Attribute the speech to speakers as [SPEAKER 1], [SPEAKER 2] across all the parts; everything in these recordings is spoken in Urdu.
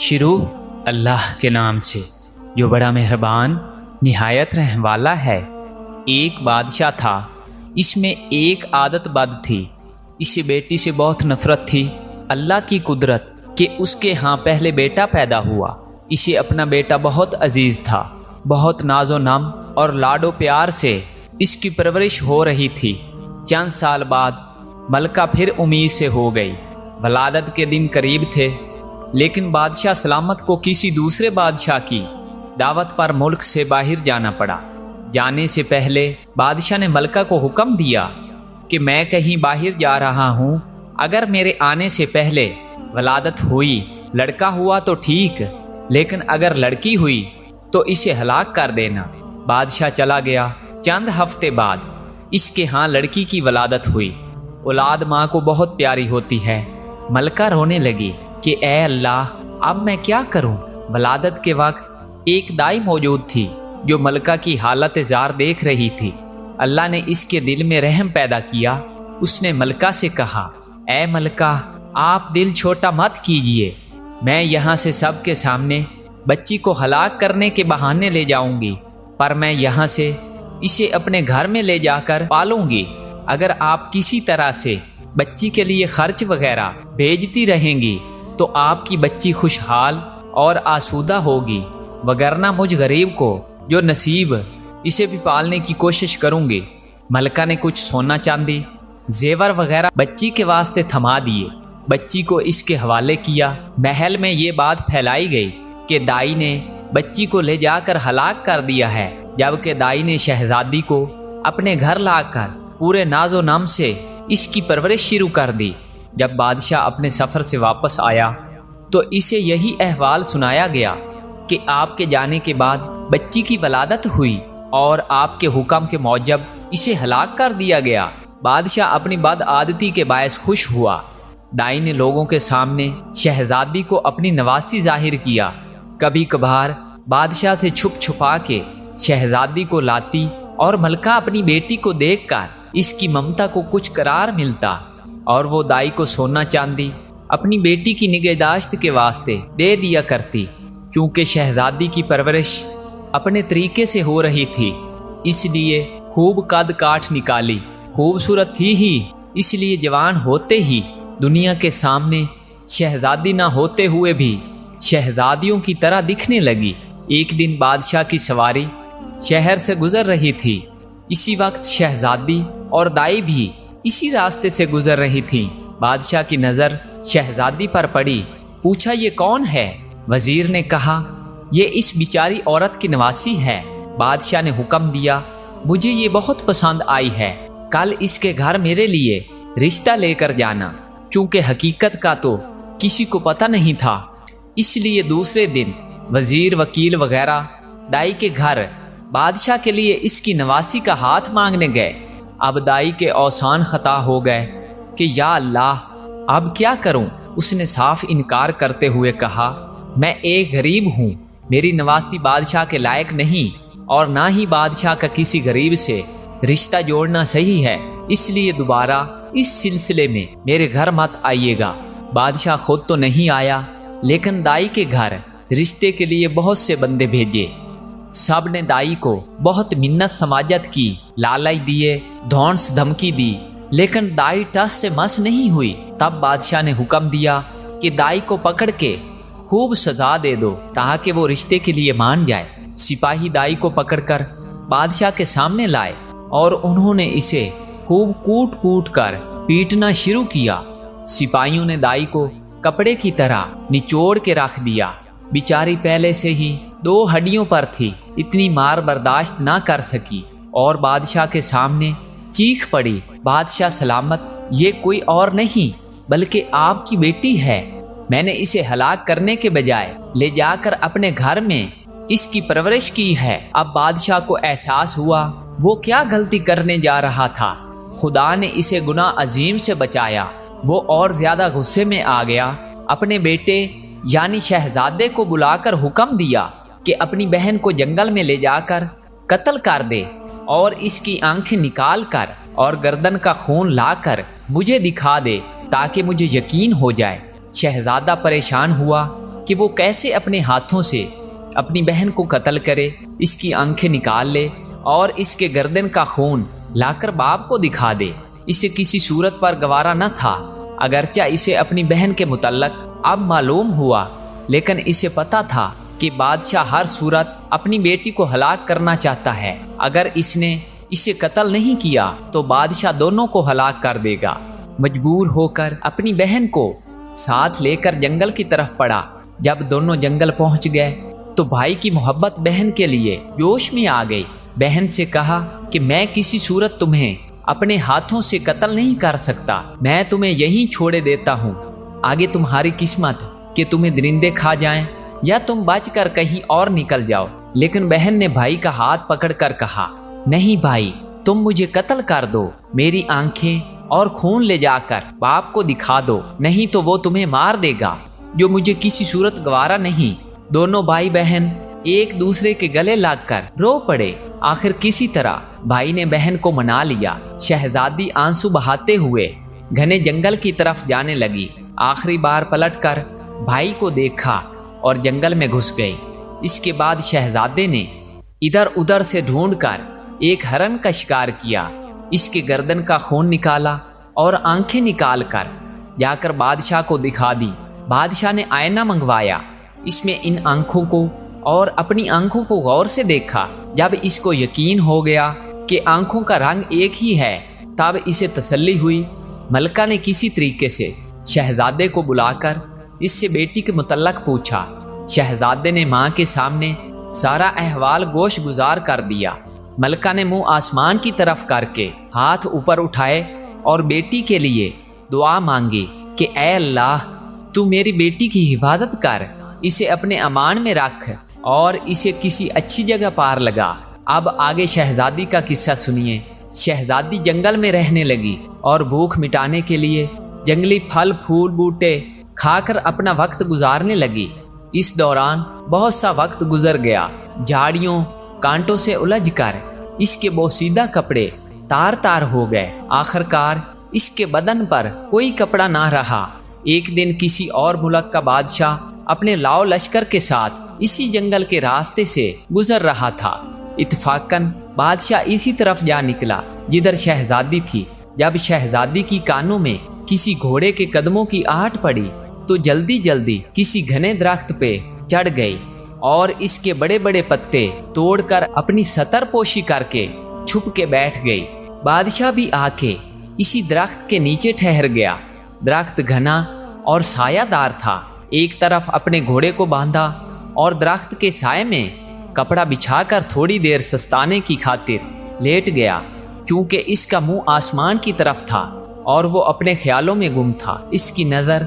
[SPEAKER 1] شروع اللہ کے نام سے جو بڑا مہربان نہایت رحم والا ہے۔ ایک بادشاہ تھا، اس میں ایک عادت بد تھی، اسے بیٹی سے بہت نفرت تھی۔ اللہ کی قدرت کہ اس کے ہاں پہلے بیٹا پیدا ہوا۔ اسے اپنا بیٹا بہت عزیز تھا، بہت ناز و نم اور لاڈ و پیار سے اس کی پرورش ہو رہی تھی۔ چند سال بعد ملکہ پھر امید سے ہو گئی۔ ولادت کے دن قریب تھے، لیکن بادشاہ سلامت کو کسی دوسرے بادشاہ کی دعوت پر ملک سے باہر جانا پڑا۔ جانے سے پہلے بادشاہ نے ملکہ کو حکم دیا کہ میں کہیں باہر جا رہا ہوں، اگر میرے آنے سے پہلے ولادت ہوئی، لڑکا ہوا تو ٹھیک، لیکن اگر لڑکی ہوئی تو اسے ہلاک کر دینا۔ بادشاہ چلا گیا۔ چند ہفتے بعد اس کے ہاں لڑکی کی ولادت ہوئی۔ اولاد ماں کو بہت پیاری ہوتی ہے۔ ملکہ رونے لگی کہ اے اللہ، اب میں کیا کروں؟ ولادت کے وقت ایک دائی موجود تھی جو ملکہ کی حالت زار دیکھ رہی تھی۔ اللہ نے اس کے دل میں رحم پیدا کیا۔ اس نے ملکہ سے کہا، اے ملکہ، آپ دل چھوٹا مت کیجیے، میں یہاں سے سب کے سامنے بچی کو ہلاک کرنے کے بہانے لے جاؤں گی، پر میں یہاں سے اسے اپنے گھر میں لے جا کر پالوں گی۔ اگر آپ کسی طرح سے بچی کے لیے خرچ وغیرہ بھیجتی رہیں گی تو آپ کی بچی خوشحال اور آسودہ ہوگی، وگرنہ مجھ غریب کو جو نصیب اسے بھی پالنے کی کوشش کروں گی۔ ملکہ نے کچھ سونا چاندی زیور وغیرہ بچی کے واسطے تھما دیے، بچی کو اس کے حوالے کیا۔ محل میں یہ بات پھیلائی گئی کہ دائی نے بچی کو لے جا کر ہلاک کر دیا ہے، جبکہ دائی نے شہزادی کو اپنے گھر لا کر پورے ناز و نام سے اس کی پرورش شروع کر دی۔ جب بادشاہ اپنے سفر سے واپس آیا تو اسے یہی احوال سنایا گیا کہ آپ کے جانے کے بعد بچی کی ولادت ہوئی اور آپ کے حکم کے موجب اسے ہلاک کر دیا گیا۔ بادشاہ اپنی بد عادتی کے باعث خوش ہوا۔ دائی نے لوگوں کے سامنے شہزادی کو اپنی نوازی ظاہر کیا۔ کبھی کبھار بادشاہ سے چھپ چھپا کے شہزادی کو لاتی اور ملکہ اپنی بیٹی کو دیکھ کر اس کی ممتا کو کچھ قرار ملتا، اور وہ دائی کو سونا چاندی اپنی بیٹی کی نگہداشت کے واسطے دے دیا کرتی۔ چونکہ شہزادی کی پرورش اپنے طریقے سے ہو رہی تھی، اس لیے خوب قد کاٹ نکالی، خوبصورت تھی ہی، اس لیے جوان ہوتے ہی دنیا کے سامنے شہزادی نہ ہوتے ہوئے بھی شہزادیوں کی طرح دکھنے لگی۔ ایک دن بادشاہ کی سواری شہر سے گزر رہی تھی۔ اسی وقت شہزادی اور دائی بھی اسی راستے سے گزر رہی تھی۔ بادشاہ کی نظر شہزادی پر پڑی۔ پوچھا، یہ کون ہے؟ وزیر نے کہا، یہ اس بیچاری عورت کی نواسی ہے۔ بادشاہ نے حکم دیا، مجھے یہ بہت پسند آئی ہے، کل اس کے گھر میرے لیے رشتہ لے کر جانا۔ چونکہ حقیقت کا تو کسی کو پتہ نہیں تھا، اس لیے دوسرے دن وزیر، وکیل وغیرہ دائی کے گھر بادشاہ کے لیے اس کی نواسی کا ہاتھ مانگنے گئے۔ اب دائی کے اوسان خطا ہو گئے کہ یا اللہ، اب کیا کروں؟ اس نے صاف انکار کرتے ہوئے کہا، میں ایک غریب ہوں، میری نواسی بادشاہ کے لائق نہیں، اور نہ ہی بادشاہ کا کسی غریب سے رشتہ جوڑنا صحیح ہے، اس لیے دوبارہ اس سلسلے میں میرے گھر مت آئیے گا۔ بادشاہ خود تو نہیں آیا، لیکن دائی کے گھر رشتے کے لیے بہت سے بندے بھیجے۔ سب نے دائی کو بہت منت سماجت کی، لالچ دیے، دھونس دھمکی دی، لیکن دائی ٹس سے مس نہیں ہوئی۔ تب بادشاہ نے حکم دیا کہ دائی کو پکڑ کے خوب سزا دے دو تاکہ وہ رشتے کے لیے مان جائے۔ سپاہی دائی کو پکڑ کر بادشاہ کے سامنے لائے اور انہوں نے اسے خوب کوٹ کوٹ کر پیٹنا شروع کیا۔ سپاہیوں نے دائی کو کپڑے کی طرح نچوڑ کے رکھ دیا۔ بیچاری پہلے سے ہی 2 ہڈیوں پر تھی، اتنی مار برداشت نہ کر سکی اور بادشاہ کے سامنے چیخ پڑی، بادشاہ سلامت، یہ کوئی اور نہیں بلکہ آپ کی بیٹی ہے۔ میں نے اسے ہلاک کرنے کے بجائے لے جا کر اپنے گھر میں اس کی پرورش کی ہے۔ اب بادشاہ کو احساس ہوا وہ کیا غلطی کرنے جا رہا تھا۔ خدا نے اسے گناہ عظیم سے بچایا۔ وہ اور زیادہ غصے میں آ گیا۔ اپنے بیٹے یعنی شہزادے کو بلا کر حکم دیا کہ اپنی بہن کو جنگل میں لے جا کر قتل کر دے اور اس کی آنکھیں نکال کر اور گردن کا خون لا کر مجھے دکھا دے تاکہ مجھے یقین ہو جائے۔ شہزادہ پریشان ہوا کہ وہ کیسے اپنے ہاتھوں سے اپنی بہن کو قتل کرے، اس کی آنکھیں نکال لے اور اس کے گردن کا خون لا کر باپ کو دکھا دے۔ اسے کسی صورت پر گوارا نہ تھا، اگرچہ اسے اپنی بہن کے متعلق اب معلوم ہوا، لیکن اسے پتا تھا کہ بادشاہ ہر صورت اپنی بیٹی کو ہلاک کرنا چاہتا ہے۔ اگر اس نے اسے قتل نہیں کیا تو بادشاہ دونوں کو ہلاک کر دے گا۔ مجبور ہو کر اپنی بہن کو ساتھ لے کر جنگل کی طرف پڑا۔ جب دونوں جنگل پہنچ گئے تو بھائی کی محبت بہن کے لیے جوش میں آ گئی۔ بہن سے کہا کہ میں کسی صورت تمہیں اپنے ہاتھوں سے قتل نہیں کر سکتا، میں تمہیں یہیں چھوڑے دیتا ہوں، آگے تمہاری قسمت کہ تمہیں درندے کھا جائیں یا تم بچ کر کہیں اور نکل جاؤ۔ لیکن بہن نے بھائی کا ہاتھ پکڑ کر کہا، نہیں بھائی، تم مجھے قتل کر دو، میری آنکھیں اور خون لے جا کر باپ کو دکھا دو، نہیں تو وہ تمہیں مار دے گا، جو مجھے کسی صورت گوارا نہیں۔ دونوں بھائی بہن ایک دوسرے کے گلے لگ کر رو پڑے۔ آخر کسی طرح بھائی نے بہن کو منا لیا۔ شہزادی آنسو بہاتے ہوئے گھنے جنگل کی طرف جانے لگی۔ آخری بار پلٹ کر بھائی کو دیکھا اور جنگل میں گھس گئی۔ اس کے بعد شہزادے نے ادھر ادھر سے ڈھونڈ کر ایک ہرن کا شکار کیا، اس کے گردن کا خون نکالا اور آنکھیں نکال کر جا کر بادشاہ کو دکھا دی۔ بادشاہ نے آئینہ منگوایا، اس میں ان آنکھوں کو اور اپنی آنکھوں کو غور سے دیکھا۔ جب اس کو یقین ہو گیا کہ آنکھوں کا رنگ ایک ہی ہے، تب اسے تسلی ہوئی۔ ملکہ نے کسی طریقے سے شہزادے کو بلا کر اس سے بیٹی کے متعلق پوچھا۔ شہزادے نے ماں کے سامنے سارا احوال گوش گزار کر دیا۔ ملکہ نے منہ آسمان کی طرف کر کے ہاتھ اوپر اٹھائے اور بیٹی کے لیے دعا مانگی کہ اے اللہ، تو میری بیٹی کی حفاظت کر، اسے اپنے امان میں رکھ اور اسے کسی اچھی جگہ پار لگا۔ اب آگے شہزادی کا قصہ سنیے۔ شہزادی جنگل میں رہنے لگی اور بھوک مٹانے کے لیے جنگلی پھل پھول بوٹے کھا کر اپنا وقت گزارنے لگی۔ اس دوران بہت سا وقت گزر گیا۔ جھاڑیوں کانٹوں سے الجھ کر اس کے بوسیدہ کپڑے تار تار ہو گئے۔ آخر کار اس کے بدن پر کوئی کپڑا نہ رہا۔ ایک دن کسی اور ملک کا بادشاہ اپنے لاؤ لشکر کے ساتھ اسی جنگل کے راستے سے گزر رہا تھا۔ اتفاقاً بادشاہ اسی طرف جا نکلا جدھر شہزادی تھی۔ جب شہزادی کی کانوں میں کسی گھوڑے کے قدموں کی آہٹ پڑی تو جلدی جلدی کسی گھنے درخت پہ چڑھ گئی اور اس کے بڑے بڑے پتے توڑ کر اپنی ستر پوشی کر کے چھپ کے بیٹھ گئی۔ بادشاہ بھی آ کے اسی درخت کے نیچے ٹھہر گیا۔ درخت گھنا اور سایہ دار تھا۔ ایک طرف اپنے گھوڑے کو باندھا اور درخت کے سائے میں کپڑا بچھا کر تھوڑی دیر سستانے کی خاطر لیٹ گیا۔ چونکہ اس کا منہ آسمان کی طرف تھا اور وہ اپنے خیالوں میں گم تھا، اس کی نظر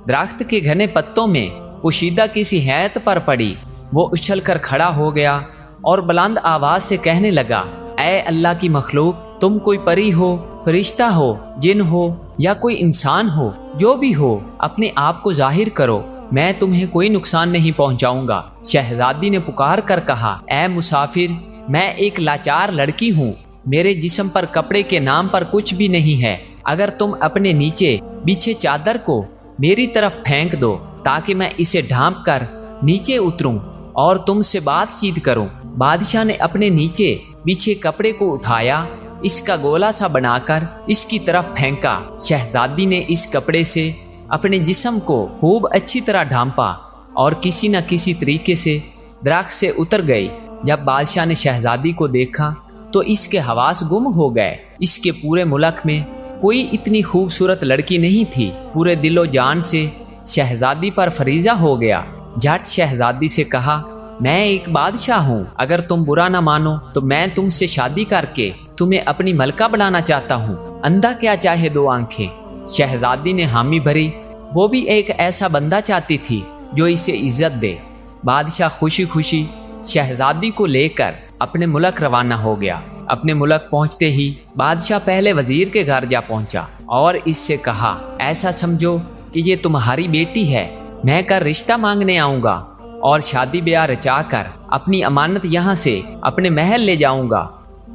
[SPEAKER 1] درخت کے گھنے پتوں میں پوشیدہ کسی ہیئت پر پڑی۔ وہ اچھل کر کھڑا ہو گیا اور بلند آواز سے کہنے لگا، اے اللہ کی مخلوق، تم کوئی پری ہو، فرشتہ ہو، جن ہو یا کوئی انسان ہو، جو بھی ہو، اپنے آپ کو ظاہر کرو، میں تمہیں کوئی نقصان نہیں پہنچاؤں گا۔ شہزادی نے پکار کر کہا، اے مسافر، میں ایک لاچار لڑکی ہوں، میرے جسم پر کپڑے کے نام پر کچھ بھی نہیں ہے، اگر تم اپنے نیچے بچھے چادر کو میری طرف پھینک دو تاکہ میں اسے ڈھانپ کر نیچے اتروں اور تم سے بات چیت کروں۔ بادشاہ نے اپنے نیچے بچھے کپڑے کو اٹھایا، اس کا گولا سا بنا کر اس کی طرف پھینکا۔ شہزادی نے اس کپڑے سے اپنے جسم کو خوب اچھی طرح ڈھانپا اور کسی نہ کسی طریقے سے درخت سے اتر گئی۔ جب بادشاہ نے شہزادی کو دیکھا تو اس کے حواس گم ہو گئے۔ اس کے پورے ملک میں کوئی اتنی خوبصورت لڑکی نہیں تھی۔ پورے دل و جان سے شہزادی پر فریضہ ہو گیا۔ جھٹ شہزادی سے کہا، میں ایک بادشاہ ہوں، اگر تم برا نہ مانو تو میں تم سے شادی کر کے تمہیں اپنی ملکہ بنانا چاہتا ہوں۔ اندھا کیا چاہے دو آنکھیں۔ شہزادی نے حامی بھری، وہ بھی ایک ایسا بندہ چاہتی تھی جو اسے عزت دے۔ بادشاہ خوشی خوشی شہزادی کو لے کر اپنے ملک روانہ ہو گیا۔ اپنے ملک پہنچتے ہی بادشاہ پہلے وزیر کے گھر جا پہنچا اور اس سے کہا، ایسا سمجھو کہ یہ تمہاری بیٹی ہے، میں کر رشتہ مانگنے آؤں گا اور شادی بیاہ رچا کر اپنی امانت یہاں سے اپنے محل لے جاؤں گا۔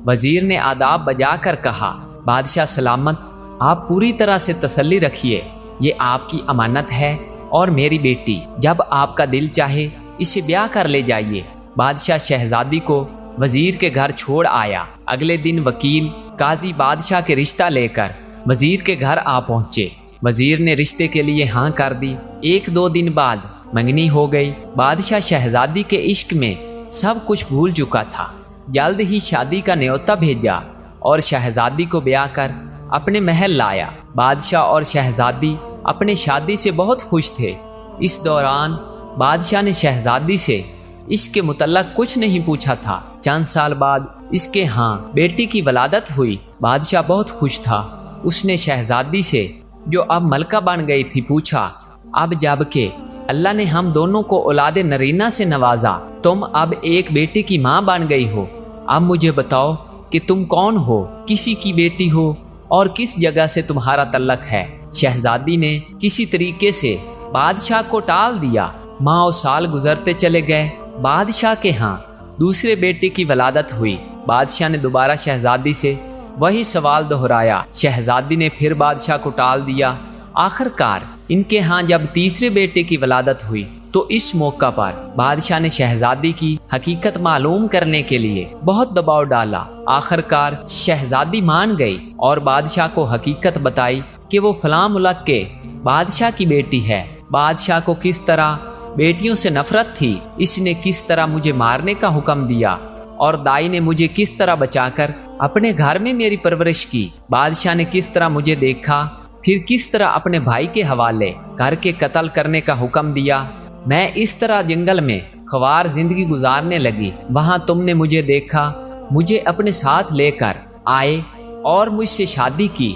[SPEAKER 1] وزیر نے آداب بجا کر کہا، بادشاہ سلامت، آپ پوری طرح سے تسلی رکھیے، یہ آپ کی امانت ہے، اور میری بیٹی، جب آپ کا دل چاہے اسے بیاہ کر لے جائیے۔ بادشاہ شہزادی کو وزیر کے گھر چھوڑ آیا۔ اگلے دن وکیل قاضی بادشاہ کے رشتہ لے کر وزیر کے گھر آ پہنچے۔ وزیر نے رشتے کے لیے ہاں کر دی۔ 1-2 دن بعد منگنی ہو گئی۔ بادشاہ شہزادی کے عشق میں سب کچھ بھول چکا تھا۔ جلد ہی شادی کا نیوتا بھیجا اور شہزادی کو بیاہ کر اپنے محل لایا۔ بادشاہ اور شہزادی اپنے شادی سے بہت خوش تھے۔ اس دوران بادشاہ نے شہزادی سے اس کے متعلق کچھ نہیں پوچھا تھا۔ چند سال بعد اس کے ہاں بیٹی کی ولادت ہوئی۔ بادشاہ بہت خوش تھا۔ اس نے شہزادی سے، جو اب ملکہ بن گئی تھی، پوچھا، اب جب کہ اللہ نے ہم دونوں کو اولاد نرینہ سے نوازا، تم اب ایک بیٹے کی ماں بن گئی ہو، اب مجھے بتاؤ کہ تم کون ہو، کسی کی بیٹی ہو اور کس جگہ سے تمہارا تعلق ہے؟ شہزادی نے کسی طریقے سے بادشاہ کو ٹال دیا۔ ماہ و سال گزرتے چلے گئے۔ بادشاہ کے ہاں دوسرے بیٹے کی ولادت ہوئی۔ بادشاہ نے دوبارہ شہزادی سے وہی سوال دہرایا۔ شہزادی نے پھر بادشاہ کو ٹال دیا۔ آخر کار ان کے ہاں جب تیسرے بیٹے کی ولادت ہوئی تو اس موقع پر بادشاہ نے شہزادی کی حقیقت معلوم کرنے کے لیے بہت دباؤ ڈالا۔ آخر کار شہزادی مان گئی اور بادشاہ کو حقیقت بتائی کہ وہ فلاں ملک کے بادشاہ کی بیٹی ہے۔ بادشاہ کو کس طرح بیٹیوں سے نفرت تھی، اس نے کس طرح مجھے مارنے کا حکم دیا اور دائی نے مجھے کس طرح بچا کر اپنے گھر میں میری پرورش کی۔ بادشاہ نے کس طرح مجھے دیکھا، پھر کس طرح اپنے بھائی کے حوالے گھر کے قتل کرنے کا حکم دیا۔ میں اس طرح جنگل میں خوار زندگی گزارنے لگی۔ وہاں تم نے مجھے دیکھا، مجھے اپنے ساتھ لے کر آئے اور مجھ سے شادی کی۔